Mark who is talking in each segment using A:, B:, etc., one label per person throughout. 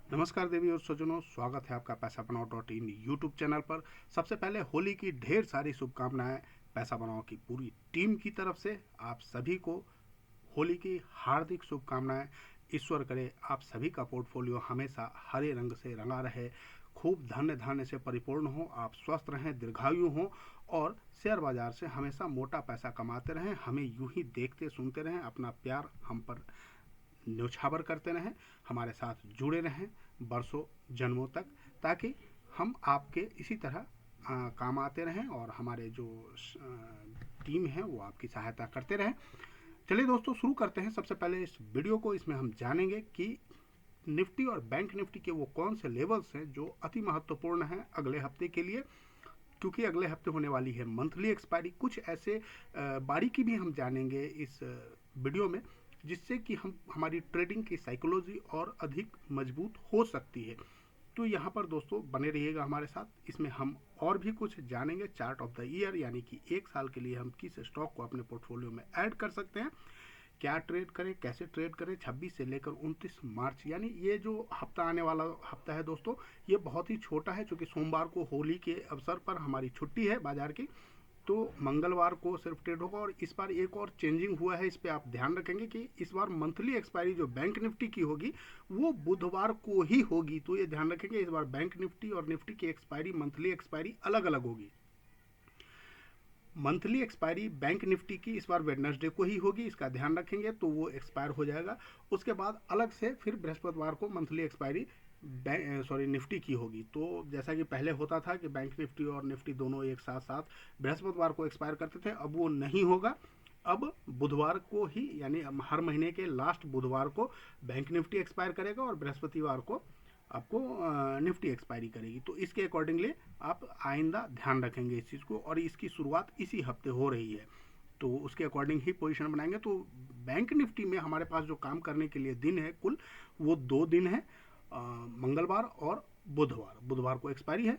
A: नमस्कार देवी और सज्जनों, स्वागत है आपका पैसा बनाओ .in यूट्यूब चैनल पर। सबसे पहले होली की ढेर सारी शुभकामनाएं पैसा बनाओ की पूरी टीम की तरफ से आप सभी को होली की हार्दिक शुभकामनाएं। ईश्वर करे आप सभी का पोर्टफोलियो हमेशा हरे रंग से रंगा रहे, खूब धन्य धान्य से परिपूर्ण हो, आप स्वस्थ रहें, दीर्घायु हों और शेयर बाजार से हमेशा मोटा पैसा कमाते रहें। हमें यूं ही देखते सुनते रहें, अपना प्यार हम पर न्यौछावर करते रहें, हमारे साथ जुड़े रहें बरसों जन्मों तक, ताकि हम आपके इसी तरह काम आते रहें और हमारे जो टीम है वो आपकी सहायता करते रहें। चलिए दोस्तों, शुरू करते हैं। सबसे पहले इस वीडियो को इसमें हम जानेंगे कि निफ्टी और बैंक निफ्टी के वो कौन से लेवल्स हैं जो अति महत्वपूर्ण हैं अगले हफ्ते के लिए, क्योंकि अगले हफ्ते होने वाली है मंथली एक्सपायरी। कुछ ऐसे बारीकी भी हम जानेंगे इस वीडियो में जिससे कि हम हमारी ट्रेडिंग की साइकोलॉजी और अधिक मजबूत हो सकती है। तो यहाँ पर दोस्तों बने रहिएगा हमारे साथ। इसमें हम और भी कुछ जानेंगे। चार्ट ऑफ द ईयर, यानी कि एक साल के लिए हम किस स्टॉक को अपने पोर्टफोलियो में ऐड कर सकते हैं, क्या ट्रेड करें, कैसे ट्रेड करें। 26 से लेकर 29 मार्च, यानी ये जो हफ्ता आने वाला हफ्ता है दोस्तों, ये बहुत ही छोटा है, क्योंकि सोमवार को होली के अवसर पर हमारी छुट्टी है बाजार की। तो मंगलवार को सिर्फ ट्रेड होगा। और इस बार एक और चेंजिंग हुआ है, इस पर आप ध्यान रखेंगे कि इस बार मंथली एक्सपायरी जो बैंक निफ्टी की होगी वो बुधवार को ही होगी। तो ये ध्यान रखेंगे, इस बार बैंक निफ्टी और निफ्टी की एक्सपायरी, मंथली एक्सपायरी अलग अलग होगी। मंथली एक्सपायरी बैंक निफ्टी की इस बार वेडनेसडे को ही होगी, इसका ध्यान रखेंगे, तो वो एक्सपायर हो जाएगा। उसके बाद अलग से फिर बृहस्पतिवार को मंथली एक्सपायरी निफ्टी की होगी। तो जैसा कि पहले होता था कि बैंक निफ्टी और निफ्टी दोनों एक साथ साथ बृहस्पतिवार को एक्सपायर करते थे, अब वो नहीं होगा। अब बुधवार को ही, यानी हर महीने के लास्ट बुधवार को बैंक निफ्टी एक्सपायर करेगा और बृहस्पतिवार को आपको निफ्टी एक्सपायरी करेगी। तो इसके अकॉर्डिंगली आप आइंदा ध्यान रखेंगे इस चीज़ को। और इसकी शुरुआत इसी हफ्ते हो रही है, तो उसके अकॉर्डिंग ही पोजीशन बनाएंगे। तो बैंक निफ्टी में हमारे पास जो काम करने के लिए दिन है कुल, वो 2 दिन है, मंगलवार और बुधवार। बुधवार को एक्सपायरी है।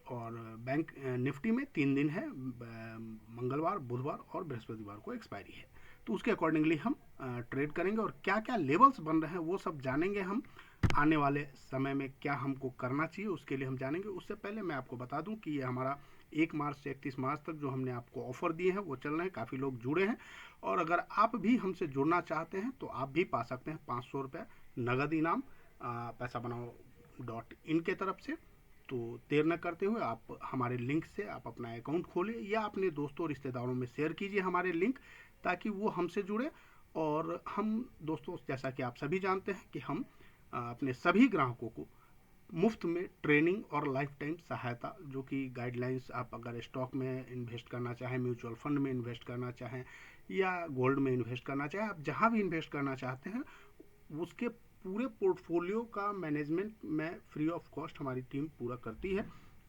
A: और बैंक निफ्टी में 3 दिन है, मंगलवार, बुधवार और बृहस्पतिवार को एक्सपायरी है। तो उसके अकॉर्डिंगली हम ट्रेड करेंगे और क्या क्या लेवल्स बन रहे हैं वो सब जानेंगे हम। आने वाले समय में क्या हमको करना चाहिए उसके लिए हम जानेंगे। उससे पहले मैं आपको बता दूं कि ये हमारा 1 मार्च से 31 मार्च तक जो हमने आपको ऑफर दिए हैं वो चल रहे हैं। काफ़ी लोग जुड़े हैं और अगर आप भी हमसे जुड़ना चाहते हैं तो आप भी पा सकते हैं 500 रुपये नगद इनाम पैसा बनाओ .in के तरफ से। तो देर न करते हुए आप हमारे लिंक से आप अपना अकाउंट खोलें या अपने दोस्तों रिश्तेदारों में शेयर कीजिए हमारे लिंक, ताकि वो हमसे जुड़े। और हम दोस्तों, जैसा कि आप सभी जानते हैं कि हम अपने सभी ग्राहकों को मुफ्त में ट्रेनिंग और लाइफ टाइम सहायता, जो कि गाइडलाइंस, आप अगर स्टॉक में इन्वेस्ट करना चाहें, म्यूचुअल फंड में इन्वेस्ट करना चाहें या गोल्ड में इन्वेस्ट करना चाहें, आप जहां भी इन्वेस्ट करना चाहते हैं उसके पूरे पोर्टफोलियो का मैनेजमेंट में फ्री ऑफ कॉस्ट हमारी टीम पूरा करती है।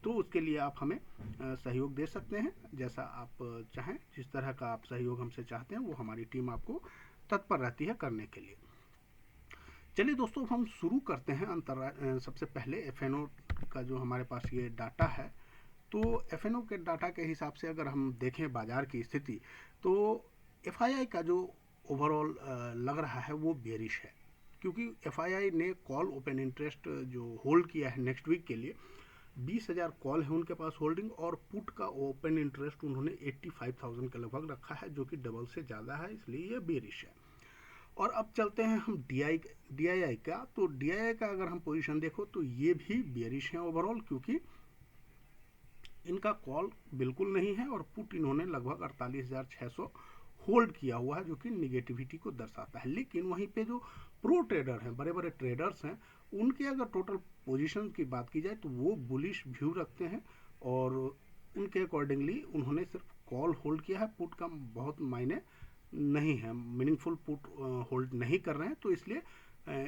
A: तो उसके लिए आप हमें सहयोग दे सकते हैं, जैसा आप चाहें, जिस तरह का आप सहयोग हमसे चाहते हैं वो हमारी टीम आपको तत्पर रहती है करने के लिए। चलिए दोस्तों, हम शुरू करते हैं। सबसे पहले एफएनओ का जो हमारे पास ये डाटा है, तो एफएनओ के डाटा के हिसाब से अगर हम देखें बाजार की स्थिति, तो एफआईआई का जो ओवरऑल लग रहा है वो बेरिश है, क्योंकि एफआईआई ने कॉल ओपन इंटरेस्ट जो होल्ड किया है नेक्स्ट वीक के लिए, 20,000 कॉल है उनके पास होल्डिंग, और पुट का ओपन इंटरेस्ट उन्होंने 85,000 के लगभग रखा है, जो कि डबल से ज़्यादा है, इसलिए ये बेरिश है। और अब चलते हैं हम डीआईआई का। तो डीआईआई का अगर हम पोजीशन देखो तो ये भी बेरिश है ओवरऑल, क्योंकि इनका कॉल बिल्कुल नहीं है और पुट इन्होंने लगभग 48,600 होल्ड किया हुआ है, जो कि निगेटिविटी को दर्शाता है। लेकिन वहीं पे जो प्रो ट्रेडर हैं, बड़े बड़े ट्रेडर्स हैं, उनके अगर टोटल पोजीशन की बात की जाए तो वो बुलिश व्यू रखते हैं और उनके अकॉर्डिंगली उन्होंने सिर्फ कॉल होल्ड किया है, पुट का बहुत मायने नहीं है, मीनिंगफुल पुट होल्ड नहीं कर रहे हैं, तो इसलिए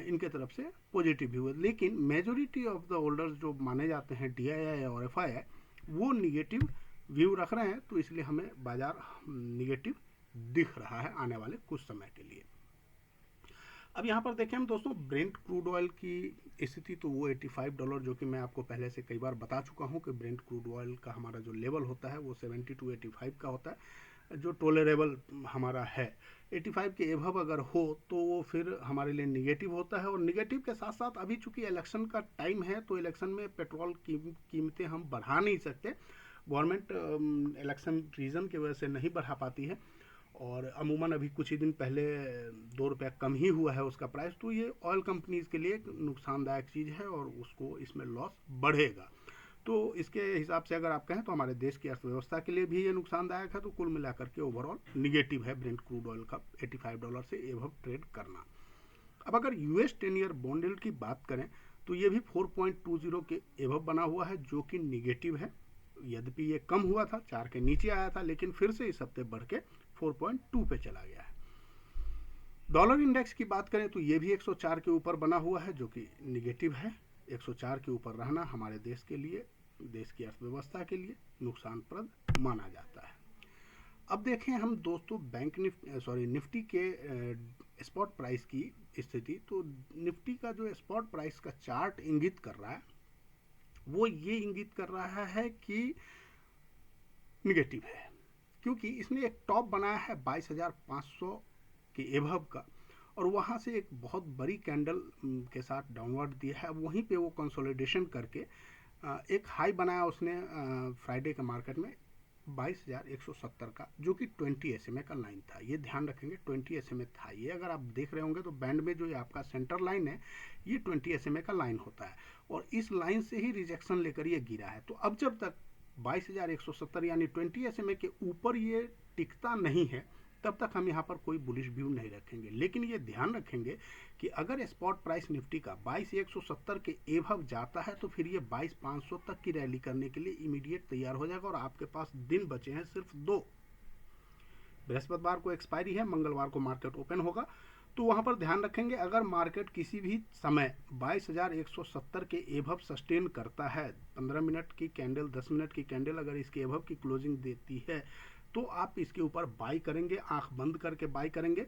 A: इनके तरफ से पॉजिटिव व्यू है। लेकिन मेजोरिटी ऑफ द होल्डर्स जो माने जाते हैं डीआईआई और एफआईआई, वो निगेटिव व्यू रख रहे हैं, तो इसलिए हमें बाजार निगेटिव दिख रहा है आने वाले कुछ समय के लिए। अब यहाँ पर देखें हम दोस्तों, ब्रेंट क्रूड ऑयल की स्थिति, तो वो $85, जो कि मैं आपको पहले से कई बार बता चुका हूँ कि ब्रेंट क्रूड ऑयल का हमारा जो लेवल होता है वो 70 to 85 का होता है। जो टोलरेबल हमारा है। 85 के एभव अगर हो तो वो फिर हमारे लिए निगेटिव होता है। और निगेटिव के साथ साथ अभी चूंकि इलेक्शन का टाइम है तो इलेक्शन में पेट्रोल की कीमतें हम बढ़ा नहीं सकते। गवर्नमेंट इलेक्शन रीज़न की वजह से नहीं बढ़ा पाती है, और अमूमन अभी कुछ ही दिन पहले 2 रुपया कम ही हुआ है उसका प्राइस। तो ये ऑयल कंपनीज के लिए एक नुकसानदायक चीज़ है और उसको इसमें लॉस बढ़ेगा। तो इसके हिसाब से अगर आप कहें तो हमारे देश की अर्थव्यवस्था के लिए भी ये नुकसानदायक है। तो कुल मिलाकर के ओवरऑल निगेटिव है ब्रेंट क्रूड ऑयल का $85 से एभव ट्रेड करना। अब अगर यूएस 10 ईयर बॉन्ड यील्ड की बात करें तो ये भी 4.20 के एभव बना हुआ है, जो कि निगेटिव है। यद्यपि ये कम हुआ था, 4 के नीचे आया था, लेकिन फिर से इस हफ्ते बढ़ के 4.2 पे चला गया है। डॉलर इंडेक्स की बात करें तो ये भी 104 के ऊपर बना हुआ है, जो कि निगेटिव है। 104 के ऊपर रहना हमारे देश के लिए, देश की अर्थव्यवस्था के लिए नुकसानप्रद माना जाता है। अब देखें हम दोस्तों निफ्टी के स्पॉट प्राइस की स्थिति। तो निफ्टी का जो स्पॉट प्राइस का चार्ट इंगित कर रहा है वो ये इंगित कर रहा है कि निगेटिव है, क्योंकि इसने एक टॉप बनाया है 22,500 के एभव का, और वहाँ से एक बहुत बड़ी कैंडल के साथ डाउनवर्ड दिया है। वहीं पे वो कंसोलिडेशन करके एक हाई बनाया उसने फ्राइडे के मार्केट में 22,170 का, जो कि 20 SMA का लाइन था। ये ध्यान रखेंगे 20 SMA था ये। अगर आप देख रहे होंगे तो बैंड में जो ये आपका सेंटर लाइन है ये 20 SMA का लाइन होता है, और इस लाइन से ही रिजेक्शन लेकर ये गिरा है। तो अब जब तक 22,170 यानी 20 SMA के ऊपर ये टिकता नहीं है तब तक हम यहाँ पर कोई बुलिश व्यू नहीं रखेंगे। लेकिन ये ध्यान रखेंगे कि अगर स्पॉट प्राइस निफ्टी का 22,170 के एभव जाता है तो फिर ये 22,500 तक की रैली करने के लिए इमीडिएट तैयार हो जाएगा। और आपके पास दिन बचे हैं सिर्फ 2। बृहस्पतिवार को एक्सपायरी है, मंगलवार को मार्केट ओपन होगा। तो वहाँ पर ध्यान रखेंगे अगर मार्केट किसी भी समय 22,170 के एभव सस्टेन करता है, 15 मिनट की कैंडल, 10 मिनट की कैंडल अगर इसके एभव की क्लोजिंग देती है तो आप इसके ऊपर बाई करेंगे, आंख बंद करके बाई करेंगे।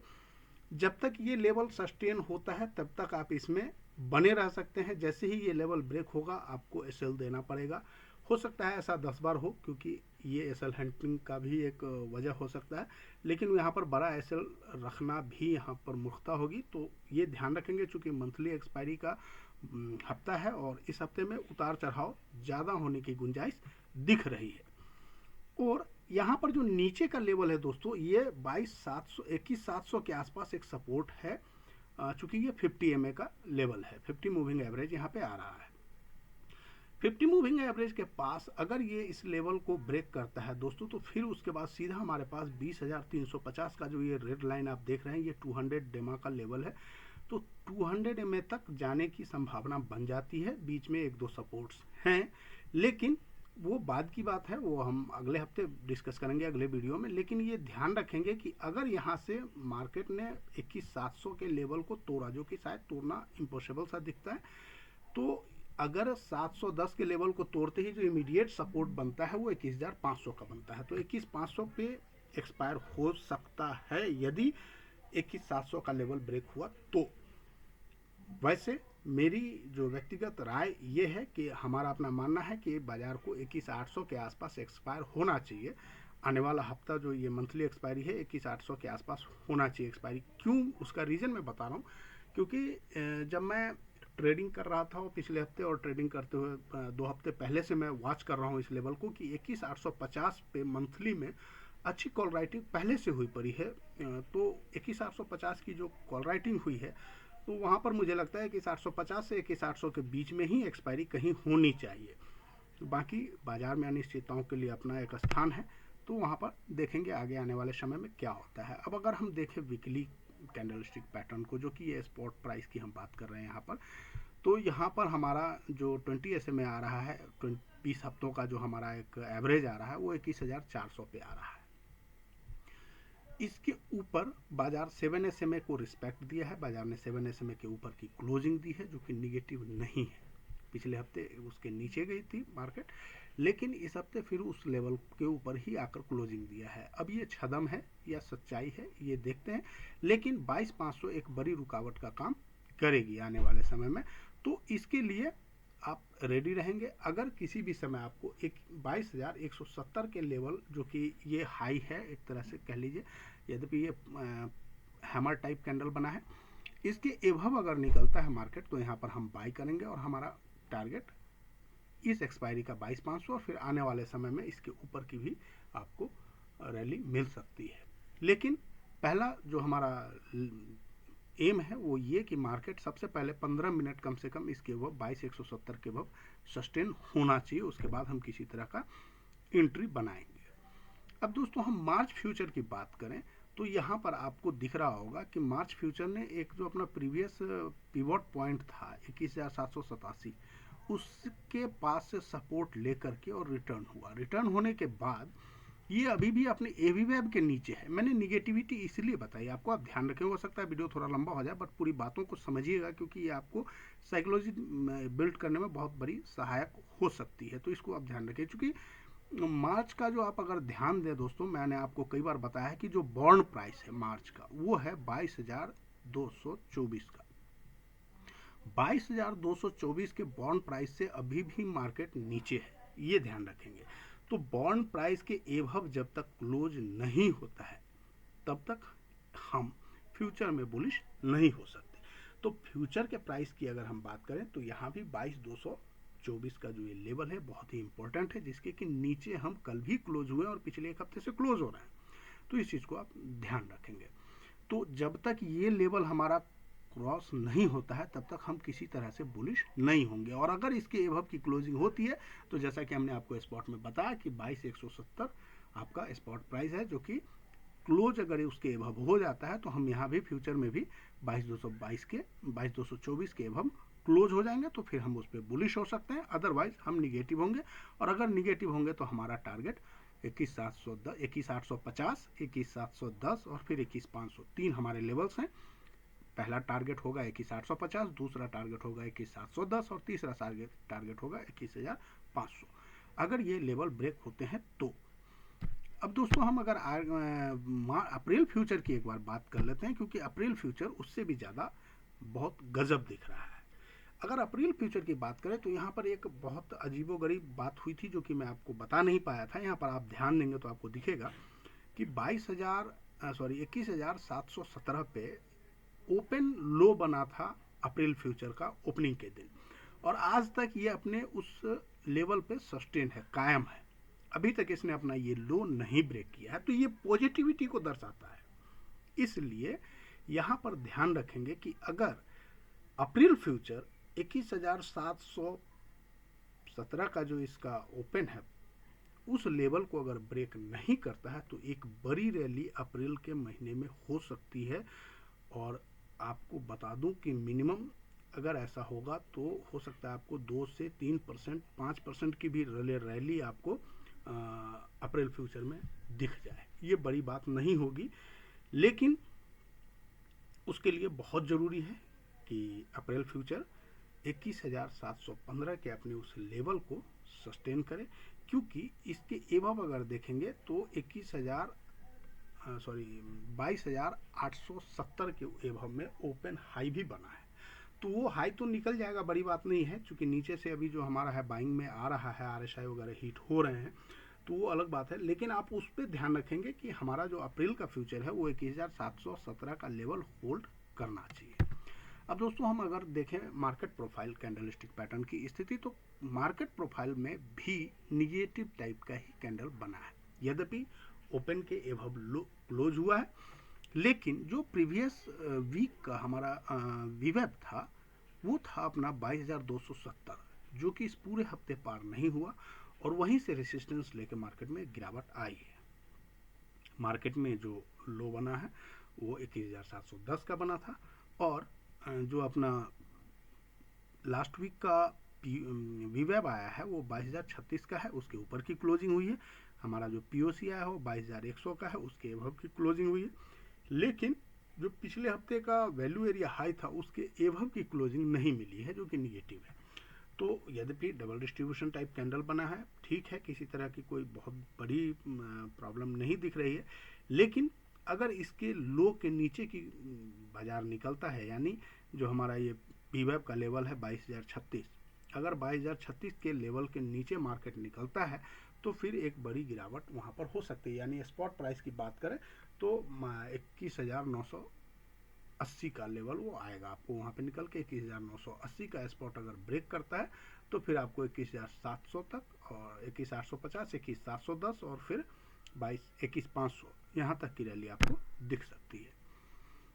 A: जब तक ये लेवल सस्टेन होता है तब तक आप इसमें बने रह सकते हैं। जैसे ही ये लेवल ब्रेक होगा आपको एसएल देना पड़ेगा। हो सकता है ऐसा 10 बार हो, क्योंकि ये एसएल हंटिंग का भी एक वजह हो सकता है, लेकिन यहाँ पर बड़ा एसएल रखना भी यहाँ पर मूर्खता होगी। तो ये ध्यान रखेंगे, चूँकि मंथली एक्सपायरी का हफ्ता है और इस हफ्ते में उतार चढ़ाव ज़्यादा होने की गुंजाइश दिख रही है। और यहाँ पर जो नीचे का लेवल है दोस्तों, ये 21,700 के आसपास एक सपोर्ट है, चूंकि ये 50 MA का लेवल है। 50 मूविंग एवरेज यहाँ पे आ रहा है। 50 मूविंग एवरेज के पास अगर ये इस लेवल को ब्रेक करता है दोस्तों, तो फिर उसके बाद सीधा हमारे पास 20,350 का जो ये रेड लाइन आप देख रहे हैं, ये 200 डेमा का लेवल है। तो 200 MA तक जाने की संभावना बन जाती है। बीच में 1-2 सपोर्ट्स हैं, लेकिन वो बाद की बात है, वो हम अगले हफ्ते डिस्कस करेंगे अगले वीडियो में। लेकिन ये ध्यान रखेंगे कि अगर यहाँ से मार्केट ने 21,700 के लेवल को तोड़ा, जो कि शायद तोड़ना इम्पॉसिबल सा दिखता है, तो अगर 710 के लेवल को तोड़ते ही जो इमीडिएट सपोर्ट बनता है वो 21,500 का बनता है। तो 21,500 पे एक्सपायर हो सकता है यदि 21,700 का लेवल ब्रेक हुआ तो। वैसे मेरी जो व्यक्तिगत राय ये है कि हमारा अपना मानना है कि बाजार को 21,800 के आसपास एक्सपायर होना चाहिए। आने वाला हफ्ता जो ये मंथली एक्सपायरी है 21,800 के आसपास होना चाहिए एक्सपायरी। क्यों, उसका रीज़न मैं बता रहा हूँ। क्योंकि जब मैं ट्रेडिंग कर रहा था वो पिछले हफ्ते, और ट्रेडिंग करते हुए 2 हफ्ते पहले से मैं वॉच कर रहा हूँ इस लेवल को कि 21,850 पे मंथली में अच्छी कॉल राइटिंग पहले से हुई पड़ी है। तो 21,850 की जो कॉल राइटिंग हुई है तो वहाँ पर मुझे लगता है कि 750 से 21,800 के बीच में ही एक्सपायरी कहीं होनी चाहिए। बाकी बाजार में अनिश्चितताओं के लिए अपना एक स्थान है, तो वहाँ पर देखेंगे आगे आने वाले समय में क्या होता है। अब अगर हम देखें वीकली कैंडलस्टिक पैटर्न को, जो कि ये स्पॉट प्राइस की हम बात कर रहे हैं यहाँ पर, तो यहाँ पर हमारा जो 20 SMA आ रहा है, 20 हफ्तों का जो हमारा एक एवरेज आ रहा है वो 21,400 पे आ रहा है। इसके ऊपर बाजार 7 SMA को रिस्पेक्ट दिया है। बाजार ने 7 SMA के ऊपर की क्लोजिंग दी है, जो कि निगेटिव नहीं है। पिछले हफ्ते उसके नीचे गई थी मार्केट, लेकिन इस हफ्ते फिर उस लेवल के ऊपर ही आकर क्लोजिंग दिया है। अब ये छदम है या सच्चाई है ये देखते हैं, लेकिन 22,500 एक बड़ी रुकावट का काम करेगी आने वाले समय में। तो इसके लिए आप रेडी रहेंगे। अगर किसी भी समय आपको एक 22,170 के लेवल, जो कि ये हाई है एक तरह से कह लीजिए, यद्यपि ये हैमर टाइप कैंडल बना है, इसके एभव अगर निकलता है मार्केट तो यहाँ पर हम बाई करेंगे और हमारा टारगेट इस एक्सपायरी का 22,500 और फिर आने वाले समय में इसके ऊपर की भी आपको रैली मिल सकती है। लेकिन पहला जो हमारा एम है वो ये कि मार्केट सबसे पहले 15 मिनट कम से कम इसके वो 22,170 के वो सस्टेन होना चाहिए, उसके बाद हम किसी तरह का एंट्री बनाएंगे। अब दोस्तों हम मार्च फ्यूचर की बात करें तो यहाँ पर आपको दिख रहा होगा कि मार्च फ्यूचर ने एक जो अपना प्रीवियस पिवट पॉइंट था 21,787, उसके पास से सपोर्ट लेकर के और रिटर्न होने के बाद ये अभी भी अपने एवीवेब के नीचे है। मैंने निगेटिविटी इसलिए बताई आपको, आप ध्यान रखें, हो सकता है वीडियो थोड़ा लंबा हो जाए बट पूरी बातों को समझिएगा क्योंकि ये आपको साइकोलॉजी बिल्ड करने में बहुत बड़ी सहायक हो सकती है, तो इसको आप ध्यान रखें। क्योंकि मार्च का जो आप अगर ध्यान दें दोस्तों, मैंने आपको कई बार बताया है कि जो बॉन्ड प्राइस है मार्च का वो है 22,224 का। 22,224 के बॉन्ड प्राइस से अभी भी मार्केट नीचे है, ये ध्यान रखेंगे। तो बॉन्ड प्राइस के एभव जब तक क्लोज नहीं होता है तब तक हम फ्यूचर में बुलिश नहीं हो सकते। तो फ्यूचर के प्राइस की अगर हम बात करें तो यहाँ भी 22,224 का जो ये लेवल है बहुत ही इंपॉर्टेंट है, जिसके कि नीचे हम कल भी क्लोज हुए और पिछले एक हफ्ते से क्लोज हो रहे हैं, तो इस चीज़ को आप ध्यान रखेंगे। तो जब तक ये लेवल हमारा क्रॉस नहीं होता है तब तक हम किसी तरह से बुलिश नहीं होंगे। और अगर इसके एभव की क्लोजिंग होती है तो जैसा कि हमने आपको स्पॉट में बताया कि 22,170 आपका स्पॉट प्राइस है, जो कि क्लोज अगर उसके एभव हो जाता है तो हम यहाँ भी फ्यूचर में भी 22,224 के एभव क्लोज हो जाएंगे, तो फिर हम उस पर बुलिश हो सकते हैं। अदरवाइज हम निगेटिव होंगे, और अगर निगेटिव होंगे तो हमारा टारगेट 21,710, 21,850, 21,710 और फिर 21,503 हमारे लेवल्स हैं। पहला टारगेट होगा 21,850, दूसरा टारगेट होगा 21,710 और तीसरा टारगेट होगा 21,500 अगर ये लेवल ब्रेक होते हैं तो। अब दोस्तों हम अगर अप्रैल फ्यूचर की एक बार बात कर लेते हैं, क्योंकि अप्रैल फ्यूचर उससे भी ज़्यादा बहुत गजब दिख रहा है। अगर अप्रैल फ्यूचर की बात करें तो यहाँ पर एक बहुत अजीबोगरीब बात हुई थी जो कि मैं आपको बता नहीं पाया था। यहाँ पर आप ध्यान देंगे तो आपको दिखेगा कि 21,717 पे ओपन लो बना था अप्रैल फ्यूचर का ओपनिंग के दिन, और आज तक ये अपने उस लेवल पे सस्टेन है, कायम है। अभी तक इसने अपना ये लो नहीं ब्रेक किया है, तो ये पॉजिटिविटी को दर्शाता है। इसलिए यहाँ पर ध्यान रखेंगे कि अगर अप्रैल फ्यूचर 21,717 का जो इसका ओपन है उस लेवल को अगर ब्रेक नहीं करता है तो एक बड़ी रैली अप्रैल के महीने में हो सकती है। और आपको बता दूं कि मिनिमम अगर ऐसा होगा तो हो सकता है आपको 2 से 3%, 5% की भी रैली आपको अप्रैल फ्यूचर में दिख जाए। ये बड़ी बात नहीं होगी, लेकिन उसके लिए बहुत ज़रूरी है कि अप्रैल फ्यूचर 21,715 के अपने उस लेवल को सस्टेन करे, क्योंकि इसके एवब अगर देखेंगे तो 22,870 के एवब में ओपन हाई भी बना है। तो वो हाई तो निकल जाएगा, बड़ी बात नहीं है, क्योंकि नीचे से अभी जो हमारा है बाइंग में आ रहा है, RSI वगैरह हिट हो रहे हैं, तो वो अलग बात है। लेकिन आप उस पर ध्यान रखेंगे कि हमारा जो अप्रैल का फ्यूचर है वो 21,717 का लेवल होल्ड करना चाहिए। अब दोस्तों हम अगर देखें मार्केट प्रोफाइल कैंडलस्टिक पैटर्न की स्थिति, तो मार्केट प्रोफाइल में भी निगेटिव टाइप का ही कैंडल बना है। यद्यपि ओपन के एवब क्लोज हुआ है, लेकिन जो प्रीवियस वीक का हमारा वीवेब था वो था अपना 22,270, जो कि इस पूरे हफ्ते पार नहीं हुआ, और वहीं से रेसिस्टेंस लेकर मार्केट में गिरावट आई है। मार्केट में जो लो बना है वो 21,710 का बना था, और जो अपना लास्ट वीक का वीवेब आया है वो 22,036 का है, उसके ऊपर की क्लोजिंग हुई है। हमारा जो POC आया है वो 22,100 का है, उसके एवब की क्लोजिंग हुई है। लेकिन जो पिछले हफ्ते का वैल्यू एरिया हाई था उसके एवब की क्लोजिंग नहीं मिली है, जो कि निगेटिव है। तो यद्यपि डबल डिस्ट्रीब्यूशन टाइप कैंडल बना है, ठीक है, किसी तरह की कोई बहुत बड़ी प्रॉब्लम नहीं दिख रही है, लेकिन अगर इसके लो के नीचे की बाजार निकलता है, यानी जो हमारा ये पीवेब का लेवल है 22,036, अगर 22,036 के लेवल के नीचे मार्केट निकलता है तो फिर एक बड़ी गिरावट वहाँ पर हो सकती है। यानी स्पॉट प्राइस की बात करें तो 21,980 का लेवल वो आएगा आपको वहाँ पे निकल के। 21,980 का स्पॉट अगर ब्रेक करता है तो फिर आपको 21,700 तक और 21,850, 21,710 और फिर 21,500 यहाँ तक की रैली आपको दिख सकती है।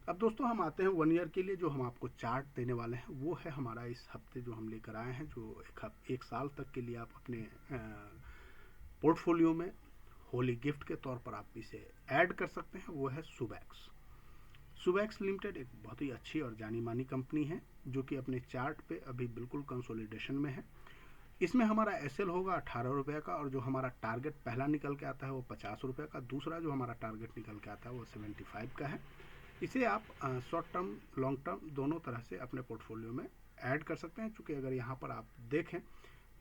A: अब दोस्तों हम आते हैं 1 ईयर के लिए। जो हम आपको चार्ट देने वाले हैं वो है हमारा इस हफ्ते जो हम लेकर आए हैं, जो एक साल तक के लिए आप अपने पोर्टफोलियो में होली गिफ्ट के तौर पर आप इसे ऐड कर सकते हैं। वो है सुबैक्स। सुबैक्स लिमिटेड एक बहुत ही अच्छी और जानी मानी कंपनी है जो कि अपने चार्ट पे अभी बिल्कुल कंसोलिडेशन में है। इसमें हमारा एसएल होगा 18 रुपये का, और जो हमारा टारगेट पहला निकल के आता है वो 50 रुपये का, दूसरा जो हमारा टारगेट निकल के आता है वो 75 का है। इसे आप शॉर्ट टर्म लॉन्ग टर्म दोनों तरह से अपने पोर्टफोलियो में ऐड कर सकते हैं। चूँकि अगर यहाँ पर आप देखें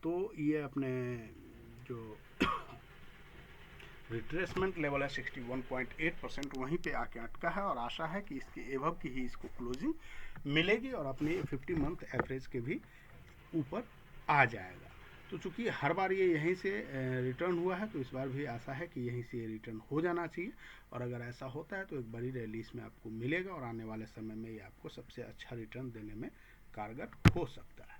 A: तो ये अपने जो रिट्रेसमेंट लेवल है 61.8% वहीं पे आके अटका है, और आशा है कि इसके एवब की ही इसको क्लोजिंग मिलेगी और अपने 50 मंथ एवरेज के भी ऊपर आ जाएगा। तो चूंकि हर बार ये यहीं से रिटर्न हुआ है तो इस बार भी आशा है कि यहीं से ये रिटर्न हो जाना चाहिए, और अगर ऐसा होता है तो एक बड़ी रैली इसमें आपको मिलेगा और आने वाले समय में ये आपको सबसे अच्छा रिटर्न देने में कारगर हो सकता है।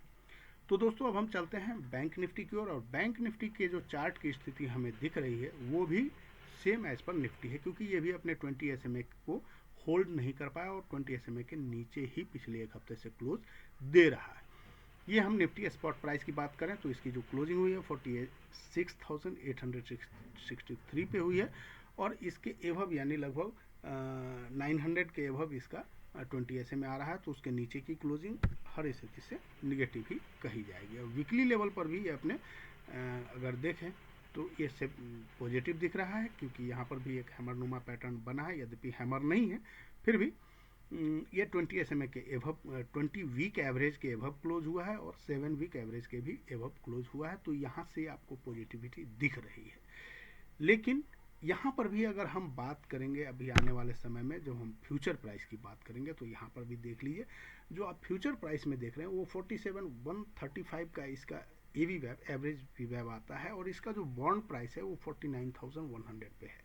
A: तो दोस्तों अब हम चलते हैं बैंक निफ्टी की ओर, और बैंक निफ्टी के जो चार्ट की स्थिति हमें दिख रही है वो भी सेम एज पर निफ्टी है, क्योंकि ये भी अपने 20 SMA को होल्ड नहीं कर पाया और 20 SMA के नीचे ही पिछले एक हफ्ते से क्लोज दे रहा है। ये हम निफ्टी स्पॉट प्राइस की बात करें तो इसकी जो क्लोजिंग हुई है 46,863 पे हुई है, और इसके एवब यानी लगभग 900 के एवब इसका 20 SMA आ रहा है, तो उसके नीचे की क्लोजिंग हर स्थिति से निगेटिव ही कही जाएगी। और वीकली लेवल पर भी ये अपने अगर देखें तो ये से पॉजिटिव दिख रहा है, क्योंकि यहाँ पर भी एक हैमरनुमा पैटर्न बना है, यद्यपि हैमर नहीं है फिर भी ये 20 SMA के एवब 20 वीक एवरेज के एवब क्लोज हुआ है और 7 वीक एवरेज के भी एवब क्लोज हुआ है, तो यहाँ से आपको पॉजिटिविटी दिख रही है। लेकिन यहाँ पर भी अगर हम बात करेंगे अभी आने वाले समय में जब हम फ्यूचर प्राइस की बात करेंगे तो यहाँ पर भी देख लीजिए, जो आप फ्यूचर प्राइस में देख रहे हैं वो 47,135 का इसका एवी वैब एवरेज वी वैब आता है, और इसका जो बॉन्ड प्राइस है वो 49,100 पे है।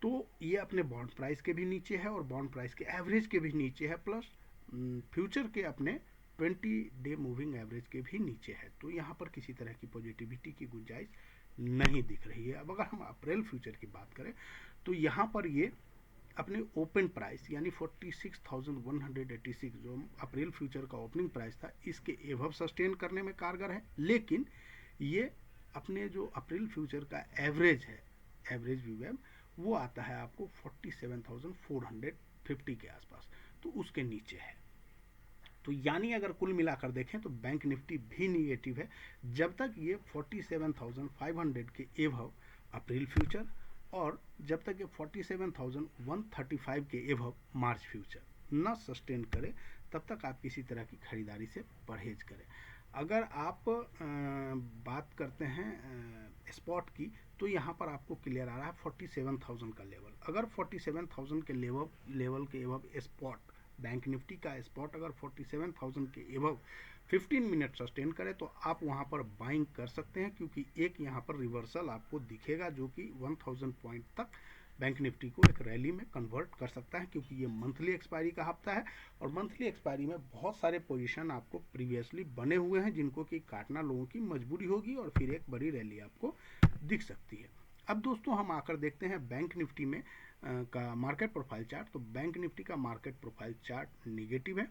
A: तो ये अपने बॉन्ड प्राइस के भी नीचे है और बॉन्ड प्राइस के एवरेज के भी नीचे है, प्लस फ्यूचर के अपने 20 डे मूविंग एवरेज के भी नीचे है। तो यहाँ पर किसी तरह की पॉजिटिविटी की गुंजाइश नहीं दिख रही है। अब अगर हम अप्रैल फ्यूचर की बात करें तो यहाँ पर ये अपने ओपन प्राइस यानी 46,186 जो अप्रैल फ्यूचर का ओपनिंग प्राइस था इसके एवब सस्टेन करने में कारगर है, लेकिन ये अपने जो अप्रैल फ्यूचर का एवरेज है एवरेज वी वैब वो आता है आपको 47,450 के आसपास, तो उसके नीचे है। तो यानी अगर कुल मिलाकर देखें तो बैंक निफ्टी भी निगेटिव है जब तक ये 47,500 के एवब अप्रैल फ्यूचर और जब तक ये 47,135 के एवब मार्च फ्यूचर न सस्टेन करे तब तक आप किसी तरह की खरीदारी से परहेज करें। अगर आप बात करते हैं स्पॉट की तो यहाँ पर आपको क्लियर आ रहा है 47,000 का लेवल। अगर 47,000 के लेवल के एवब स्पॉट बैंक निफ्टी का स्पॉट अगर 47,000 के एवब 15 मिनट सस्टेन करे तो आप वहाँ पर बाइंग कर सकते हैं, क्योंकि एक यहाँ पर रिवर्सल आपको दिखेगा जो कि 1000 पॉइंट तक बैंक निफ्टी को एक रैली में कन्वर्ट कर सकता है, क्योंकि ये मंथली एक्सपायरी का हफ्ता है और मंथली एक्सपायरी में बहुत सारे पोजीशन आपको प्रीवियसली बने हुए हैं जिनको कि काटना लोगों की मजबूरी होगी और फिर एक बड़ी रैली आपको दिख सकती है। अब दोस्तों हम आकर देखते हैं बैंक निफ्टी में का मार्केट प्रोफाइल चार्ट। तो बैंक निफ्टी का मार्केट प्रोफाइल चार्ट निगेटिव है।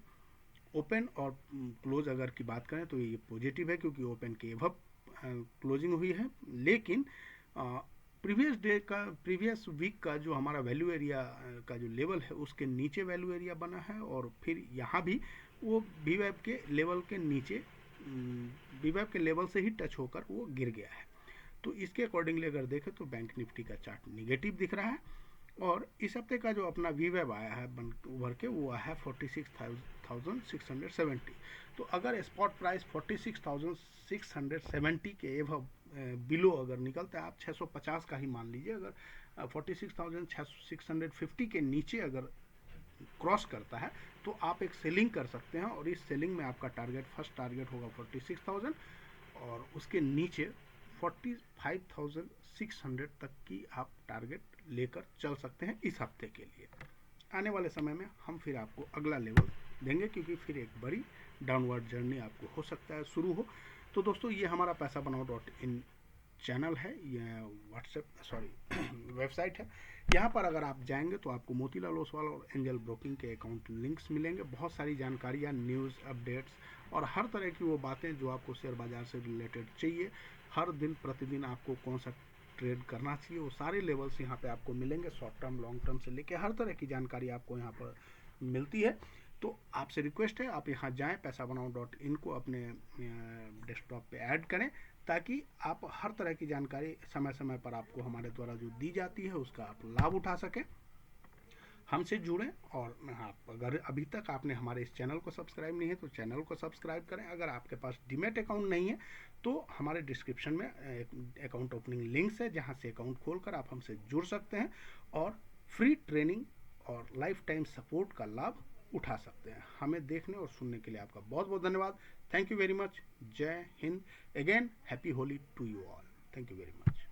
A: ओपन और क्लोज अगर की बात करें तो ये पॉजिटिव है, क्योंकि ओपन के एवब क्लोजिंग हुई है, लेकिन प्रीवियस वीक का जो हमारा वैल्यू एरिया का जो लेवल है उसके नीचे वैल्यू एरिया बना है, और फिर यहाँ भी वो वीवैब के लेवल के नीचे वीवैब के लेवल से ही टच होकर वो गिर गया है। तो इसके अकॉर्डिंगली अगर देखें तो बैंक निफ्टी का चार्ट निगेटिव दिख रहा है, और इस हफ्ते का जो अपना वीवैब आया है उभर के वो आया है 46,670। तो अगर स्पॉट प्राइस 46,670 के एवब बिलो अगर निकलता है, आप 650 का ही मान लीजिए, अगर 46,650 के नीचे अगर क्रॉस करता है तो आप एक सेलिंग कर सकते हैं, और इस सेलिंग में आपका टारगेट, फर्स्ट टारगेट होगा 46,000 और उसके नीचे 45,600 तक की आप टारगेट लेकर चल सकते हैं इस हफ्ते के लिए। आने वाले समय में हम फिर आपको अगला लेवल देंगे, क्योंकि फिर एक बड़ी डाउनवर्ड जर्नी आपको हो सकता है शुरू हो। तो दोस्तों ये हमारा पैसा बनाओ .in चैनल है, यह वेबसाइट है। यहाँ पर अगर आप जाएंगे तो आपको मोतीलाल ओसवाल और एंजल ब्रोकिंग के अकाउंट लिंक्स मिलेंगे, बहुत सारी जानकारियाँ, न्यूज़ अपडेट्स और हर तरह की वो बातें जो आपको शेयर बाजार से रिलेटेड चाहिए, हर दिन प्रतिदिन आपको कौन सा ट्रेड करना चाहिए, वो सारे लेवल्स यहाँ पे आपको मिलेंगे, शॉर्ट टर्म लॉन्ग टर्म से लेके हर तरह की जानकारी आपको यहाँ पर मिलती है। तो आपसे रिक्वेस्ट है आप यहाँ जाएं, पैसा बनाओ .in को अपने डेस्कटॉप पे ऐड करें, ताकि आप हर तरह की जानकारी समय समय पर आपको हमारे द्वारा जो दी जाती है उसका आप लाभ उठा सकें। हमसे जुड़ें, और आप अगर अभी तक आपने हमारे इस चैनल को सब्सक्राइब नहीं है तो चैनल को सब्सक्राइब करें। अगर आपके पास डीमैट अकाउंट नहीं है तो हमारे डिस्क्रिप्शन में एक अकाउंट ओपनिंग लिंक्स है, जहां से अकाउंट खोलकर आप हमसे जुड़ सकते हैं और फ्री ट्रेनिंग और लाइफ टाइम सपोर्ट का लाभ उठा सकते हैं। हमें देखने और सुनने के लिए आपका बहुत बहुत धन्यवाद। Thank you very much. जय Hind. Again happy Holi to you all. Thank you very much.